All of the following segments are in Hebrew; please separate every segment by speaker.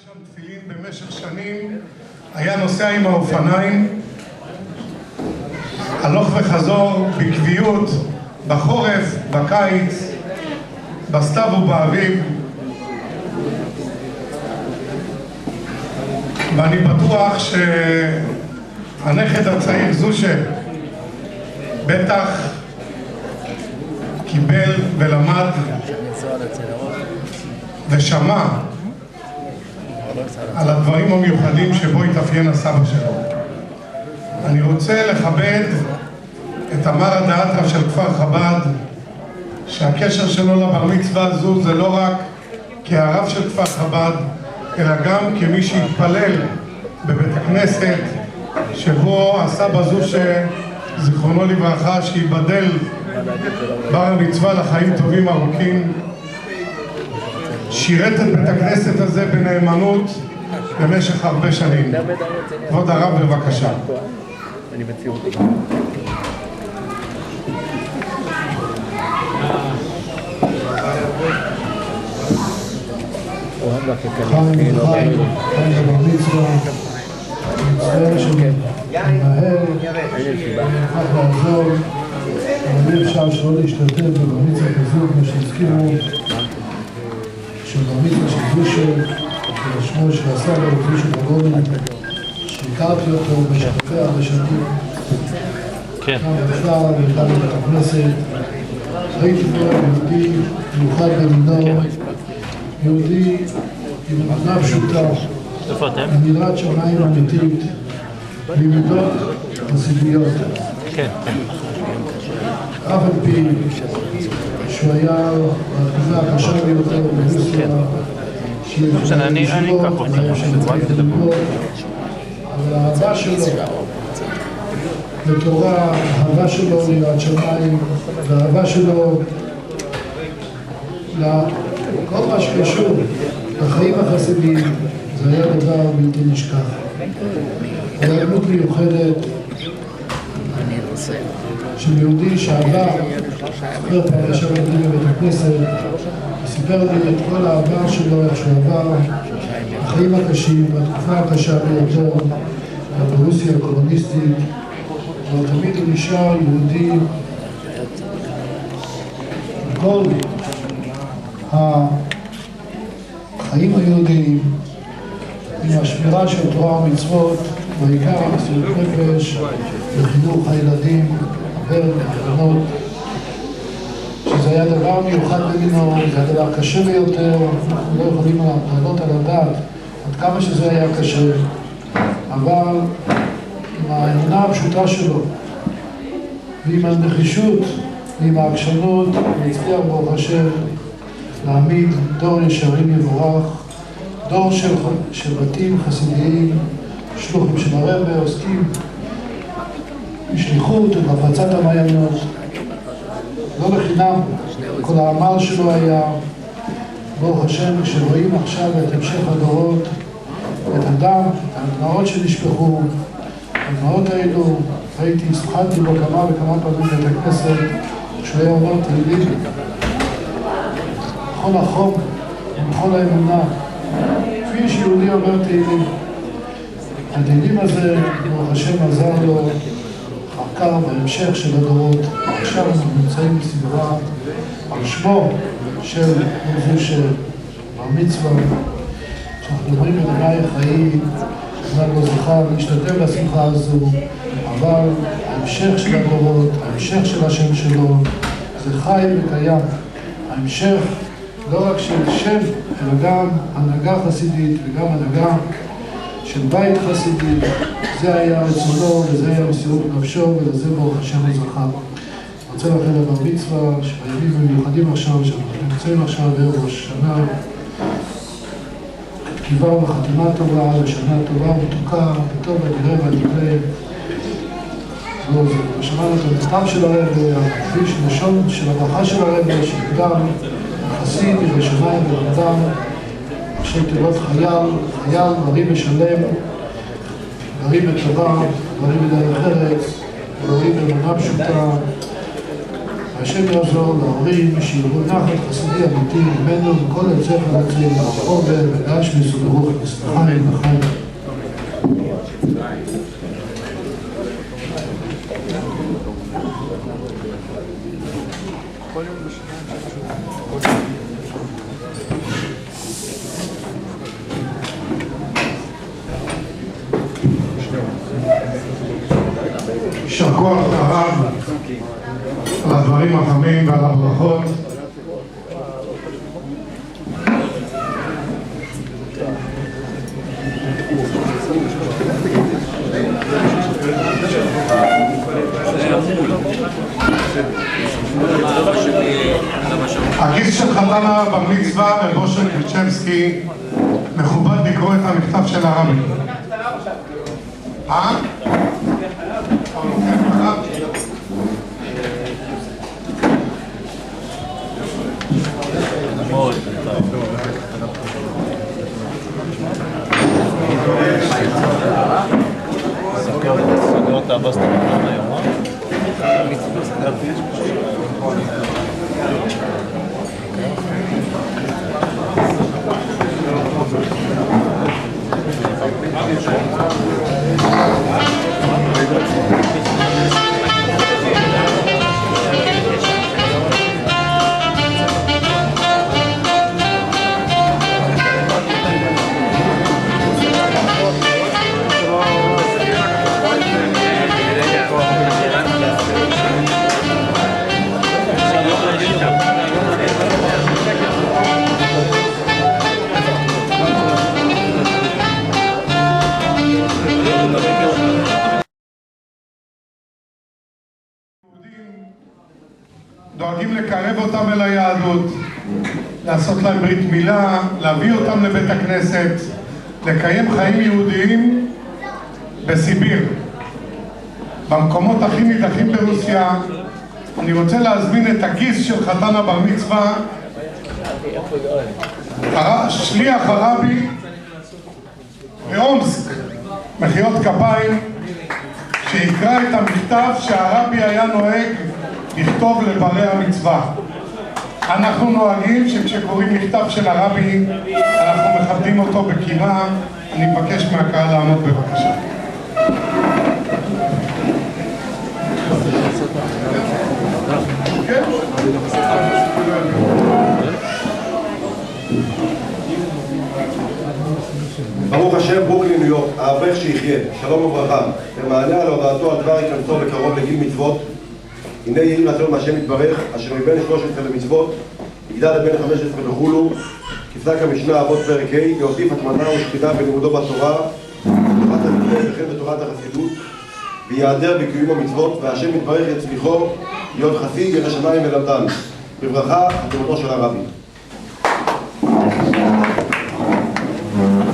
Speaker 1: שם תפילין במשך שנים, היה נוסע עם האופניים, הלוך וחזור בקביעות, בחורף, בקיץ, בסתיו ובאביב. ואני בטוח שהנכד הצעיר זושה בטח קיבל ולמד ושמע על הדברים המיוחדים שבו התאפיין הסבא שלו. אני רוצה לכבד את אמר הדאטרא של כפר חב"ד, שהקשר שלו לבר מצווה הזו זה לא רק כהרב של כפר חב"ד, אלא גם כמי שהתפלל בבית הכנסת שבו הסבא זושה, זיכרונו לברכה, שיבדל בר המצווה לחיים טובים ארוכים, שירת את בית הכנסת הזה בנאמנות במשך הרבה שנים. כבוד הרב, בבקשה.
Speaker 2: אני בציאות.
Speaker 3: חיים בבר מצווה, מצטער שמנהל, מוכרח לעזור, אבל אי אפשר שלא להשתתף בבר מצווה כזו, כמו שהזכירו, של בר מצווה של זושה, שמו של הסבא זושה בגודל, שהכרתי אותו בשקפי הרבה שנים, גם בכלל וגם בבית הכנסת. ראיתי בו יהודי מיוחד במינו, יהודי עם אמונה פשוטה, עם יראת שמיים אמיתית, במידות חסידיות. אף על פי שהוא היה בתקופה הקשה ביותר ברוסיה,
Speaker 2: אני אקח אותי.
Speaker 3: אבל האהבה שלו לתורה, האהבה שלו ליראת שמיים, והאהבה שלו כל מה שקשור לחיים החסידיים, זה היה דבר בלתי נשכח. היה דמות מיוחדת של יהודי שעבר, אחר פעם ישב אותי בבית הכנסת, סיפר לי את כל העבר שלו, איך שהוא עבר, החיים הקשים, בתקופה הקשה ביותר, ברוסיה הקומוניסטית, אבל תמיד הוא נשאר יהודי. כל החיים היהודיים עם השמירה של תורה ומצוות, בעיקר המסירות נפש וחינוך הילדים, הבן, הבנות, שזה היה דבר מיוחד במינו, זה היה דבר קשה ביותר, אנחנו לא יכולים לעלות על הדעת עד כמה שזה היה קשה, אבל עם האמונה הפשוטה שלו ועם הנחישות ועם העקשנות הוא הצליח ברוך השם להעמיד דור ישרים יבורך, דור של בתים חסידיים, שלוחים של הרב, עוסקים בשליחות ובהפצת המעיינות. לא לחינם, כל העמל שלו היה, ברוך השם, כשרואים עכשיו את המשך הדורות, את הדם, הדמעות שנשפכו, הדמעות האלו, שוחחתי בו כמה וכמה פעמים בית הכנסת, כשהוא היה אומר תהילים, בכל החום ובכל האמונה, כפי שיהודי אומר תהילים. התהילים הזה, ברוך השם, עזר לו אחר כך בהמשך של הדורות. עכשיו אנחנו נמצאים בסדרה על שמו של זושה בר מצווה, שאנחנו מדברים בדברי החיים, אבל לא זכה להשתתף בשמחה הזו, אבל ההמשך של הדורות, ההמשך של השם שלו, זה חי וקיים. ההמשך לא רק של שם, אלא גם הנהגה חסידית וגם הנהגה של בית חסידי. זה היה רצונו וזה היה מסירות נפשו, ולזה ברוך השם הוא זכה. אני רוצה לאחל לבר מצווה שבימים המיוחדים עכשיו, שאנחנו נמצאים עכשיו בערב ראש השנה, כתיבה וחתימה טובה לשנה טובה ומתוקה, וטוב ונראה ונפלא. ושמענו את המכתב של הרב, הכביש לשון של הברכה של הרב, שקדם חסיד בשמיים ובאדם, ראשי תיבות חייל, בריא ושלם, בריא בתורה, בריא בדרך ארץ, בריא באמונה פשוטה, והשם יעזור להורים שיראו נחת חסידי אמיתי ממנו וכל הצליח להצליח לעבור ולאש מסודרוך נסחיים לחיים.
Speaker 1: יישר כוח הרב על הדברים החמים ועל הברכות. הגיס של חתן הבר מצווה ובושן קרצ'בסקי מכובד לקרוא את המכתב של הרבי. דואגים לקרב אותם אל היהדות, לעשות להם ברית מילה, להביא אותם לבית הכנסת, לקיים חיים יהודיים בסיביר, במקומות הכי נידחים ברוסיה. אני רוצה להזמין את הגיס של חתן הבר מצווה, שליח הרבי באומסק, מחיאות כפיים, שיקרא את המכתב שהרבי היה נוהג לכתוב לבעלי המצווה. אנחנו נוהגים שכשקוראים מכתב של הרבי אנחנו מכבדים אותו בקימה. אני מבקש מהקהל לעמוד בבקשה.
Speaker 4: ברוך השם, ברוקלין ניו יורק, האברך שיחיה, שלום וברכה. במענה על הודעתו על דבר היכנסו בקרוב לגיל מצוות, הנה יהי רצון מהשם יתברך, אשר מבין 13 למצוות יגדל לבן 15 וכולו, כפסק המשנה אבות פרק ה', והוסיף התמנה ושקידה בלימודו בתורה, בתורת המצווה וכן בתורת החסידות, ויעדר בקיום המצוות, והשם יתברך יצליחו להיות חסיד ירא שמיים ולמדן. בברכה, חתימתו של הרבי.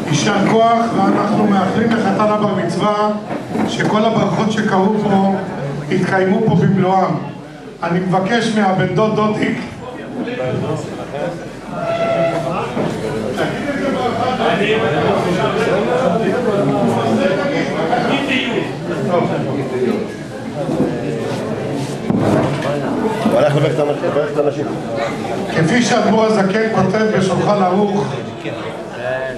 Speaker 1: יישר כוח, ואנחנו מאחלים לחתן הבר מצווה שכל הברכות שקרו פה יתקיימו פה במלואם. אני מבקש מהבן דוד דודיק
Speaker 4: הלך לברך את האנשים.
Speaker 1: כפי שהאדמו"ר הזקן כותב בשולחן ערוך,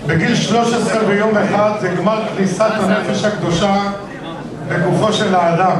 Speaker 1: בגיל 13 ויום אחד זה גמר כניסת הנפש הקדושה בגופו של האדם.